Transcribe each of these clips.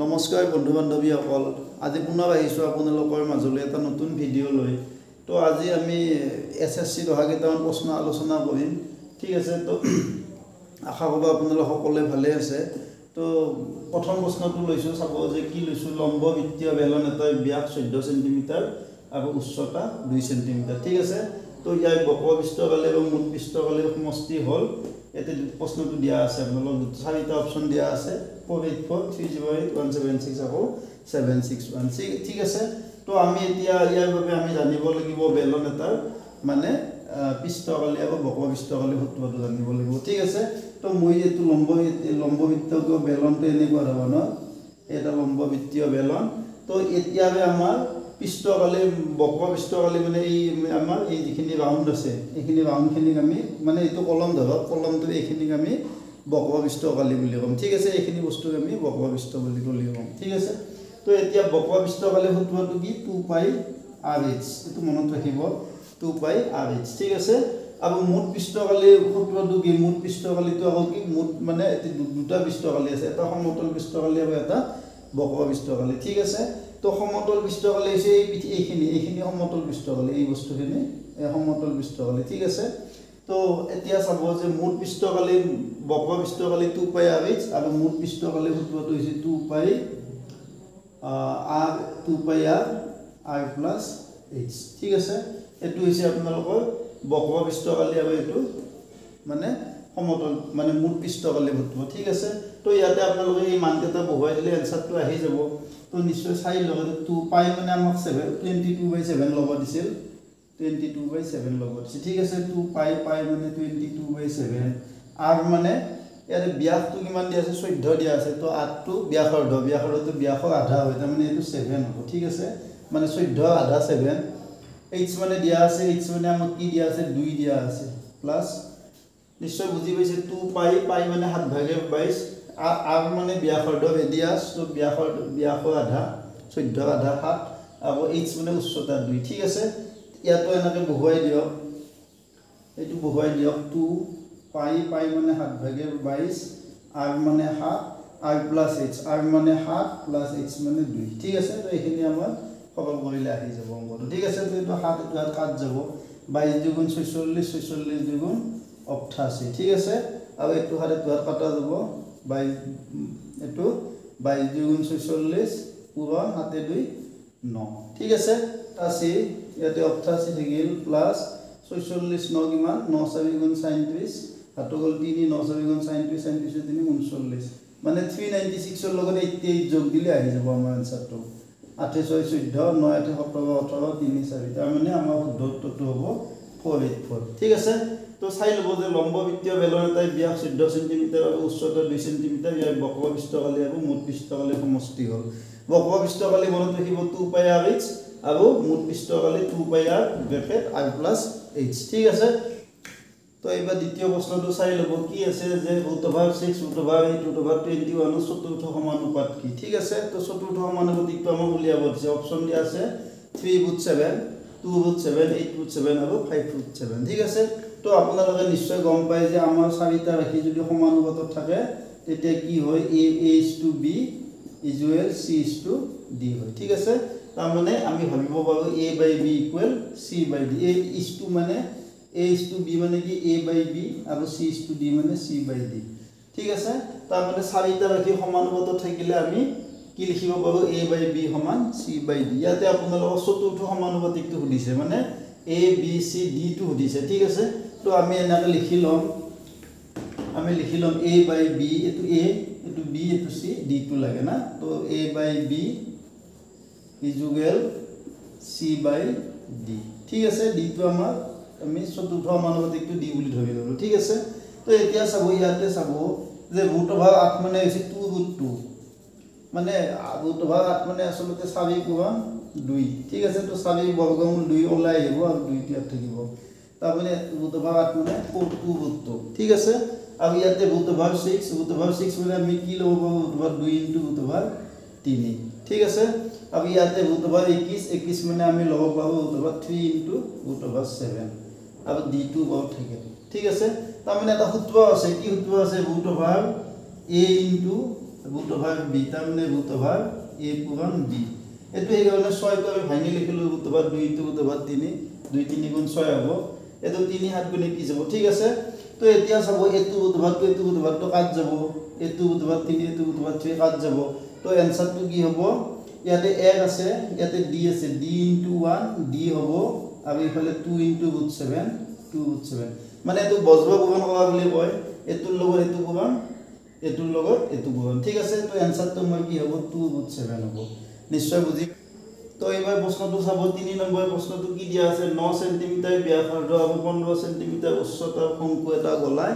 নমস্কাৰ বন্ধু বান্ধৱীসকল আজি পুনৰ আহিছোঁ আপোনালোকৰ মাজলৈ এটা নতুন ভিডিঅ' লৈ তো আজি আমি এছএছচিত অহা কেইটামান প্ৰশ্ন আলোচনা কৰিম ঠিক আছে তো আশা কৰোঁ আপোনালোক সকলোৱে ভালে আছে তো প্ৰথম প্ৰশ্নটো লৈছোঁ চাব যে কি লৈছোঁ লম্ব বৃত্তীয় বেলন এটাৰ ব্যাস 14 সেণ্টিমিটাৰ আৰু উচ্চতা 2 সেণ্টিমিটাৰ ঠিক আছে তো ইয়াৰ বক্ৰপৃষ্ঠকালি আৰু মুঠ পৃষ্ঠকালিৰ সমষ্টি হ'ল এতে প্ৰশ্নটো দিয়া আছে আপোনালোক চাৰিটা অপচন দিয়া আছে 484 308 176 আকৌ 7616 ঠিক আছে তো আমি এতিয়া ইয়াৰ বাবে আমি জানিব লাগিব বেলন এটাৰ মানে পৃষ্ঠকালি আৰু বক্ৰপৃষ্ঠকালি সূত্ৰটো জানিব লাগিব ঠিক আছে তো মই এটো লম্ববৃত্তীয় বেলনটো এনেকুৱা ধৰণৰ এটা লম্ববৃত্তীয় বেলন তো এতিয়াৰে আমাৰ পৃষ্ঠকালি বক্ৰপৃষ্ঠকালি মানে এই আমাৰ এই যিখিনি ৰাউন্ড আছে এইখিনি ৰাউন্ডখিনিক আমি মানে এইটো কলম ধৰক কলমটো এইখিনিক আমি বক্ৰপৃষ্ঠকালি বুলি ক'ম ঠিক আছে এইখিনি বস্তুক আমি বক্ৰপৃষ্ঠ বুলি ক'ম ঠিক আছে তো এতিয়া বক্ৰপৃষ্ঠকালি সূত্ৰটো কি 2 পাই rh এটো মনত ৰাখিব 2 পাই rh ঠিক আছে আৰু মুঠ পৃষ্ঠকালি সূত্ৰটো কি মুঠ পৃষ্ঠকালিটো আকৌ কি মুঠ মানে দুটা পৃষ্ঠকালি আছে এটা সমতল পৃষ্ঠকালি আৰু এটা বক্ৰপৃষ্ঠকালি ঠিক আছে তো সমতল পৃষ্ঠকালি আছে এইখিনি সমতল পৃষ্ঠকালি এই বস্তুখিনি সমতল পৃষ্ঠকালি ঠিক আছে তো এতিয়া চাব যে মুঠ পৃষ্ঠকালি বক্ৰপৃষ্ঠকালি 2 পাই rh আৰু মুঠ পৃষ্ঠকালি সূত্ৰটো হৈছে 2 পাই r plus h ঠিক আছে এটো হৈছে আপোনালোকৰ বক্ৰপৃষ্ঠকালি আৰু এটো মানে সমতল মানে মুঠ পৃষ্ঠকালি সূত্ৰ ঠিক আছে তো ইয়াতে আপোনালোকে এই মানকেইটা বহুৱাই দিলে এনসারটো আহি যাব তো নিশ্চয় চাই লগে 2 পাই মানে আমাক 22/7 ল'ব দিছিল 22/7 ল'ব দিছিল ঠিক আছে 2 পাই মানে 22/7 r মানে ইয়াতে ব্যাসটো কিমান দিয়া আছে 14 দিয়া আছে তো r টো ব্যাসাৰ্ধ ব্যাসৰ আধা হয় তাৰ মানে এটো 7 হ'ব ঠিক আছে মানে 14 আধা 7 h মানে দিয়া আছে h মানে আমাক কি দিয়া আছে 2 দিয়া আছে প্লাস নিশ্চয় বুজি পাইছে 2 পাই মানে 7/22 r মানে ব্যাসাৰ্ধ ৰেডিয়াস তো ব্যাসৰ আধা 14 আধা 7 আৰু h মানে উচ্চতা 2 ঠিক আছে ইয়াতো এনেকৈ বহুৱাই দিয়ক এটো বহুৱাই দিয়ক 2 পাই মানে 7/22 r মানে 7 r plus h r মানে 7 plus h মানে 2 ঠিক আছে তো এইখিনি আমাৰ সৰল কৰিলে আহি যাব অংকটো ঠিক আছে তো এটো 7 এটো কাট যাব 22 দুগুণ 46 46 দুগুণ 88 ঠিক আছে আৰু এটো হাতে দুহাত কাটা যাব 22 এটো 22 দুগুণ 46 পূৰণ 7 2 9 ঠিক আছে আছে ইয়াতে 88 থাকিল প্লাস 46 9 কিমান 9 4 গুণ 37 হাতটো গল 3 9 4 গুণ 37 37 3 39 মানে 396 ৰ লগত 88 যোগ দিলে আহি যাব আমাৰ আনসাৰটো 8 6 14 9 8 17 18 3 4 তাৰ মানে আমাৰ উত্তৰটো হ'ব 484 ঠিক আছে তো চাই লব যে লম্ববৃত্তীয় বেলন এটাৰ ব্যাস 14 সেন্টিমিটাৰ আৰু উচ্চতা 2 সেন্টিমিটাৰ ইয়াৰ বক্ৰপৃষ্ঠকালি আৰু মুঠ পৃষ্ঠকালিৰ সমষ্টি হ'ল বক্ৰপৃষ্ঠকালি মনত ৰাখিব 2 পাই rh আৰু মুঠ পৃষ্ঠকালি 2 পাই r bracket r plus h ঠিক আছে তো এবাৰ দ্বিতীয় প্ৰশ্নটো চাই লব কি আছে যে √6 √8 √21 চতুৰ্থ সমানুপাত কি ঠিক আছে তো চতুৰ্থ সমানুপাতিকটো আমাক উলিয়াব দিছে অপচন দিয়া আছে 3√7 2√7 8√7 আৰু 5√7 ঠিক আছে তো আপোনালোকে নিশ্চয় গম পায় যে আমাৰ চাৰিটা ৰাশি যদি সমানুপাতত থাকে তেতিয়া কি হয় a:b = c:d হয় ঠিক আছে তাৰ মানে আমি ভাবিব পাৰো a/b = c/d a মানে a:b মানে কি a/b আৰু c:d মানে c/d ঠিক আছে তাৰ মানে চাৰিটা ৰাশি সমানুপাতত থাকিলে আমি কি লিখিব পাৰো a/b = c/d ইয়াতে আপোনালোকৰ চতুৰ্থ সমানুপাতিকটো সুধিছে মানে a b c d টো সুধিছে ঠিক আছে তো আমি এনেকৈ লিখি লম a/b এটো a এটো b এটো c d টো লাগে না তো a/b = c/d ঠিক আছে d টো আমাৰ আমি চতুৰ্থ সমানুপাতিকটো d বুলি ধৰি ললো ঠিক আছে তো এতিয়া চাব ইয়াতে চাব যে √8 মানে হৈছে 2√2 মানে √8 মানে আসলতে 4/2 ঠিক আছে তো 4/বৰ্গমূল 2 ওলাই আহিব আৰু 2 টিয়াত থাকিব তাৰ মানে √8 মানে 4/2 ঠিক আছে আৰু ইয়াতে √6 মানে আমি কি লব পাৰো √2 * √3 ঠিক আছে আৰু ইয়াতে √21 মানে আমি লব পাৰো √3 * √7 আৰু d2 বহুত থাকে ঠিক আছে তাৰ মানে এটা সূত্ৰ আছে কি সূত্ৰ আছে √a * root over b তাৰমানে root over a পূৰণ b এটো এই কাৰণে 6 টো আমি ভাঙি লিখিলো root over 2 into root over 3 2 3 গুণ 6 হ'ব এটো 3 7 গুণে কি যাব ঠিক আছে তো এতিয়া চাব এটো root over 2 এটো root over 2 কাট যাব এটো root over 3 এটো root over 3 কাট যাব তো आंसर টো কি হ'ব ইয়াতে a আছে ইয়াতে d আছে d into 1 d হ'ব আৰু ইফালে 2 into root 7 2 root 7 মানে এটো বজ্ৰ গুণন কৰা বুলি কয় এটোৰ লগত এটো গুণন এটোৰ লগত এটো গুণন ঠিক আছে তো आंसर তো মই কি হ'ব 2 root 7 হ'ব নিশ্চয় বুজি তো এবাৰ প্ৰশ্নটো চাব 3 নম্বৰ প্ৰশ্নটো কি দিয়া আছে 9 সেন্টিমিটাৰ ব্যাসাৰ্ধ আৰু 15 সেন্টিমিটাৰ উচ্চতাৰ শংকু এটা গলাই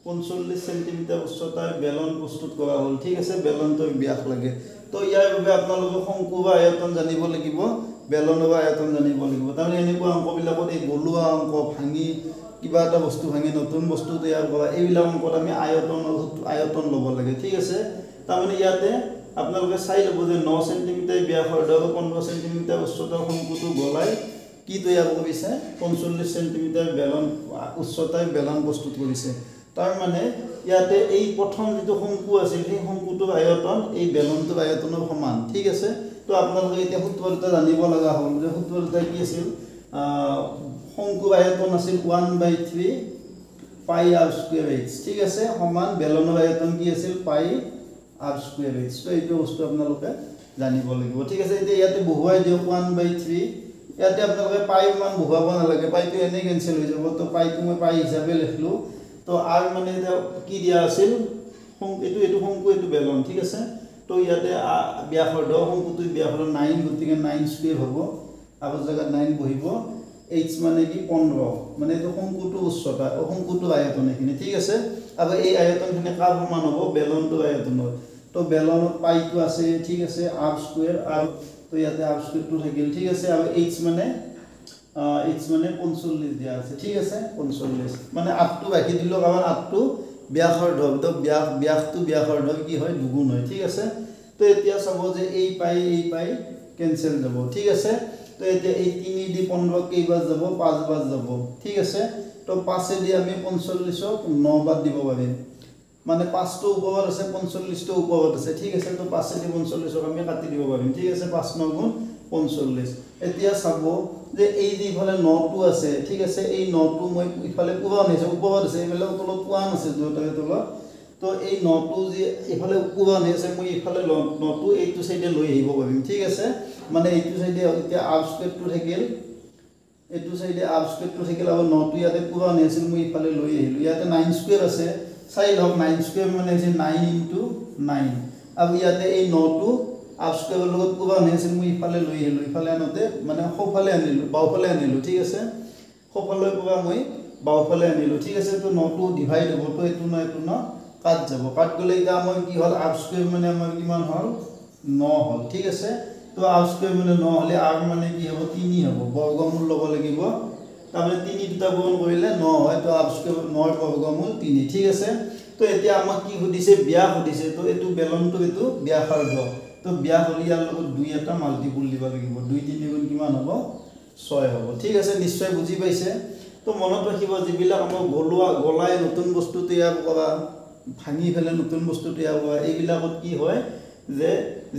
45 সেন্টিমিটাৰ উচ্চতাৰ বেলন প্ৰস্তুত কৰা হ'ল ঠিক আছে বেলনটোৰ ব্যাস লাগে তো ইয়াৰ বাবে আপোনালোকে শংকু বা আয়তন জানিব লাগিব বেলন বা আয়তন জানিব লাগিব তাৰ মানে এনেকুৱা অংকবিলাকত এই গলুৱা অংক ভাঙি কিবা এটা বস্তু ভাঙি নতুন বস্তু তৈয়াৰ কৰা এইবিলাক অংকত আমি আয়তন ল'ব লাগে ঠিক আছে তাৰ মানে ইয়াতে আপোনালোকে চাই ল'ব যে 9 সেন্টিমিটাৰ ব্যাসাৰ্ধ আৰু 15 সেন্টিমিটাৰ উচ্চতাৰ শংকুটো গলাই কি তৈয়াৰ কৰিছে 45 সেন্টিমিটাৰ বেলন উচ্চতাৰ বেলন প্ৰস্তুত কৰিছে তাৰ মানে ইয়াতে এই প্ৰথম যেটো শংকু আছিল সেই শংকুটোৰ আয়তন এই বেলনটোৰ আয়তনৰ সমান ঠিক আছে তো আপোনালোকে এতিয়া সূত্ৰটা জানিব লগা হ'ল যে সূত্ৰটা কি আছিল শংকুৰ আয়তন আছিল 1/3 পাই r স্কয়াৰ h ঠিক আছে সমান বেলনৰ আয়তন কি আছিল পাই r স্কয়াৰ h তো এইটো বস্তু আপোনালোকে জানিব লাগিব ঠিক আছে এতিয়া ইয়াতে বহুৱাই দিও 1/3 ইয়াতে আপোনালোকে পাই মান বহুৱাব নালাগে পাইটো এনে কেনসেল হৈ যাব তো পাইটো মই পাই হিচাপে লিখলো তো r মানে কি দিয়া আছিল এটো শংকু এটো বেলন ঠিক আছে তো ইয়াতে ব্যাসাৰ্ধ শংকুটো ব্যাসাৰ্ধ 9 গতিকে 9 স্কয়াৰ হ'ব আৰু জায়গা 9 বহিব h মানে কি 15 মানে এটো শংকুটো উচ্চতা শংকুটো আয়তন এখিনি ঠিক আছে আৰু এই আয়তনখিনি কাৰ সমান হ'ব বেলনটোৰ আয়তনৰ তো বেলনত পাইটো আছে ঠিক আছে r স্কয়াৰ আৰু তো ইয়াতে r স্কয়াৰটো থাকিল ঠিক আছে আৰু h মানে 45 দিয়া আছে ঠিক আছে 45 মানে 8 টো বাকি দিলো কাৰণ 8 টো ব্যাসাৰ্ধ তো ব্যাসটো ব্যাসাৰ্ধ কি হয় দুগুণ হয় ঠিক আছে তো এতিয়া চাব যে এই পাই ক্যান্সেল যাব ঠিক আছে তো এতিয়া এই 3 দি 15 কেইবাৰ যাব 5 বাৰ যাব ঠিক আছে তো 5 দি আমি 45 ক 9 বাৰ দিব পাৰিম মানে 5 টো ওপৰত আছে 45 টো ওপৰত আছে ঠিক আছে তো 5 দি 45 ক আমি কাটি দিব পাৰিম ঠিক আছে 5 9 গুণ 45 এতিয়া চাব যে এই যে ইফালে 9 টো আছে ঠিক আছে এই 9 টো মই ইফালে পূৰণ হৈছে ওপৰত আছে এইফালে তলত পোৱান আছে দুটাৰে তলত তো এই 9 টো যে ইফালে পূৰণ হৈছে মই ইফালে 9 টো এইটো সাইডে লৈ আহিব পাৰিম ঠিক আছে মানে এইটো সাইডে এতিয়া r স্কয়াৰ টো থাকিল এইটো সাইডে r স্কয়াৰ টো থাকিল আৰু 9 টো ইয়াতে পূৰণ হৈছিল মই ইফালে লৈ আহিলো ইয়াতে 9 স্কয়াৰ আছে চাই লওক 9 স্কয়াৰ মানে হৈছে 9 into 9 আৰু ইয়াতে এই 9 টো r স্কয়াৰ লগত পূৰণ হৈছিল মই ইফালে লৈ আহিলো ইফালে আনতে মানে সোফালে আনিলো বাওফালে আনিলো ঠিক আছে সোফালৈ পৰা মই বাওফালে আনিলো ঠিক আছে তো 9 টো ডিভাইড হ'ব তো এটো ন কাট যাব কাট গলে এটা মই কি হল r স্কয়াৰ মানে আমাৰ কিমান হল 9 হল ঠিক আছে তো r স্কয়াৰ মানে 9 হলে r মানে কি হ'ব 3 হ'ব বৰ্গমূল লব লাগিব তাহলে 3 দুটা গুণ কৰিলে 9 হয় তো r স্কয়াৰ 9 বৰ্গমূল 3 ঠিক আছে তো এতিয়া আমাক কি সুধিছে ব্যাস সুধিছে তো এটো বেলনটো এটো ব্যাসাৰ্ধ তো ব্যাস হলি ইয়াৰ লগত 2 এটা মাল্টিপল দিব লাগিব 2 3 গুণ কিমান হ'ব 6 হ'ব ঠিক আছে নিশ্চয় বুজি পাইছে তো মনত ৰাখিব যিবিলাক আমাৰ গলাই নতুন বস্তু তৈয়াৰ কৰা ভাঙি ফেলে নতুন বস্তু তৈয়াৰ কৰা এইবিলাকত কি হয় যে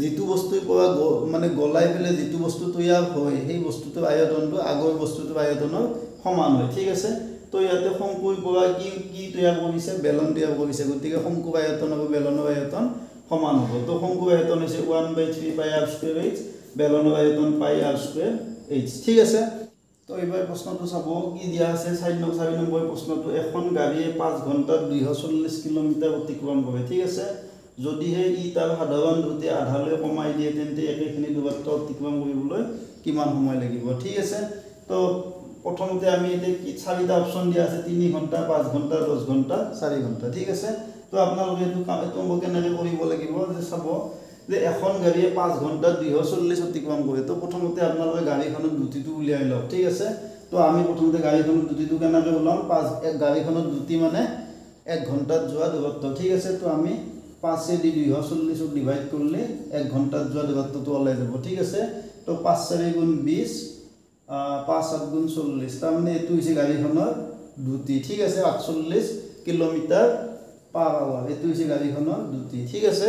যেটো বস্তুৰ পৰা মানে গলাই ফেলে যেটো বস্তু তৈয়াৰ হয় সেই বস্তুটোৰ আয়তনটো আগৰ বস্তুটোৰ আয়তনৰ সমান হয় ঠিক আছে তো ইয়াতে শংকুৰ পৰা কি তৈয়াৰ কৰিছে বেলন তৈয়াৰ কৰিছে গতিকে শংকুৰ আয়তন আৰু বেলনৰ আয়তন সমান হ'ব তো শংকুৰ আয়তন হৈছে 1/3 পাই r স্কয়াৰ h বেলনৰ আয়তন পাই r স্কয়াৰ h ঠিক আছে তো এবাৰ প্ৰশ্নটো চাব কি দিয়া আছে 4 নম্বৰ প্ৰশ্নটো এখন গাড়ীয়ে 5 ঘণ্টাত 240 কিলোমিটাৰ অতিক্ৰম কৰে ঠিক আছে যদিহে ই তাৰ সাধাৰণ দ্ৰুতি আধালৈ কমাই দিয়ে তেন্তে একেখিনি দূৰত্ব অতিক্ৰম কৰিবলৈ কিমান সময় লাগিব ঠিক আছে তো প্ৰথমতে আমি এতে কি চাৰিটা অপচন দিয়া আছে 3 ঘণ্টা 5 ঘণ্টা 10 ঘণ্টা 4 ঘণ্টা ঠিক আছে তো আপোনালোকে এটো কেনেকৈ কৰিব লাগিব যে চাব যে এখন গাড়ীয়ে 5 ঘণ্টাত 240 অতিক্ৰম কৰে তো প্ৰথমতে আপোনালোকে গাড়ীখনৰ দ্ৰুতিটো উলিয়াই লওক ঠিক আছে তো আমি প্ৰথমতে গাড়ীখনৰ দ্ৰুতিটো কেনেকৈ উলাম 5 গাড়ীখনৰ দ্ৰুতি মানে 1 ঘণ্টাত যোৱা দূৰত্ব ঠিক আছে তো আমি 5 দি 240 ক ডিভাইড কৰলে 1 ঘন্টাত যোৱা দূৰত্বটো ওলাই যাব ঠিক আছে তো 5 4 গুণ 20 5 7 গুণ 40 তাৰ মানে এটো হৈছে গাড়ীখনৰ দ্ৰুতি ঠিক আছে 48 কিলোমিটাৰ পাৰ আৱাৰ এটো হৈছে গাড়ীখনৰ দ্ৰুতি ঠিক আছে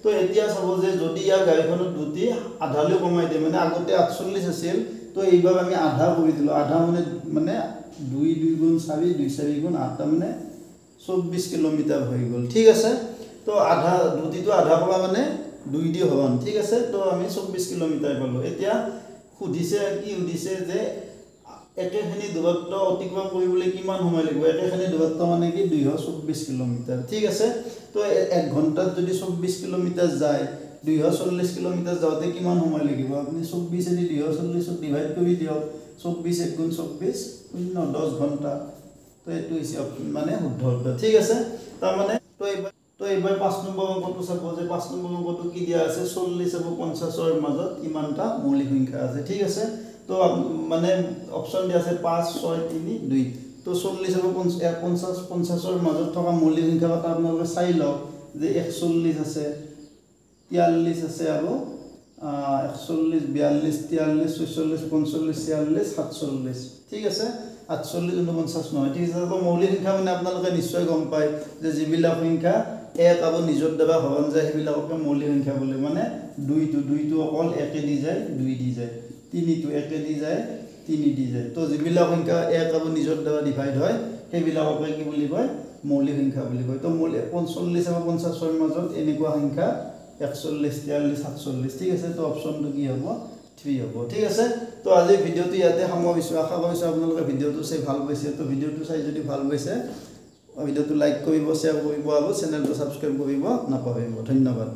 তো এতিয়া চাব যে যদি ইয়াৰ গাড়ীখনত দুটি আধালৈ কমাই দিয়ে মানে আগতে 48 আছিল তো এইবাৰ আমি আধা কৰি দিলোঁ আধা মানে 2 2 গুণ 4 2 4 গুণ 8 মানে 24 কিলোমিটাৰ হৈ গ'ল ঠিক আছে তো আধা দুটিটো আধা কৰা মানে 2 দি হৰণ ঠিক আছে তো আমি 24 কিলোমিটাৰ পালোঁ এতিয়া সুধিছে কি সুধিছে যে একেখিনি দূৰত্ব অতিক্ৰম কৰিবলৈ কিমান সময় লাগিব একেখিনি দূৰত্ব মানে কি 224 কিলোমিটাৰ ঠিক আছে তো 1 ঘণ্টাত যদি 24 কিলোমিটাৰ যায় 240 কিলোমিটাৰ যাওঁতে কিমান সময় লাগিব আপুনি 24 এদি 240 ডিভাইড কৰি দিয়ক 24 1 গুণ 24 10 ঘণ্টা তো এইটো হৈছে মানে শুদ্ধ উত্তৰ ঠিক আছে তাৰ মানে তো এইবাৰ 5 নম্বৰ অংকটো চাব যে 5 নম্বৰ অংকটো কি দিয়া আছে 40 আৰু 50 ৰ মাজত কিমানটা মৌলিক সংখ্যা আছে ঠিক আছে তো মানে অপচন দিয়া আছে 5 6 3 2 তো 40 আৰু 50 ৰ মাজত থকা মৌলিক সংখ্যা কটা আপোনালোকে চাই লওক যে 41 আছে 43 আছে আৰু 41 42 43 46 45 46 47 ঠিক আছে 48 49 নহয় ঠিক আছে তো মৌলিক সংখ্যা মানে আপোনালোকে নিশ্চয় গম পায় যে যিবিলাক সংখ্যা এক আৰু নিজৰ দ্বাৰা হৰণ যায় সেইবিলাককে মৌলিক সংখ্যা বোলে মানে 2টো অকল একে দি যায় 2 দি যায় 3টো একে দি যায় 3 দি যায় তো যিবিলাক সংখ্যা এক আৰু নিজৰ দ্বাৰা ডিভাইড হয় সেইবিলাককে কি বুলি কয় মৌলিক সংখ্যা বুলি কয় তো মৌলিক 45 আৰু 50 ৰ মাজত এনেকুৱা সংখ্যা 41 43 47 ঠিক আছে তো অপচনটো কি হ'ব 3 হ'ব ঠিক আছে তো আজি ভিডিওটো ইয়াতে সামৰিছোঁ আশা কৰিছোঁ আপোনালোকে ভিডিওটো চাই ভাল পাইছে তো ভিডিওটো চাই যদি ভাল পাইছে ভিডিওটো লাইক কৰিব শ্বেয়াৰ কৰিব আৰু চেনেলটো সাবস্ক্ৰাইব কৰিব নাপাহৰিব ধন্যবাদ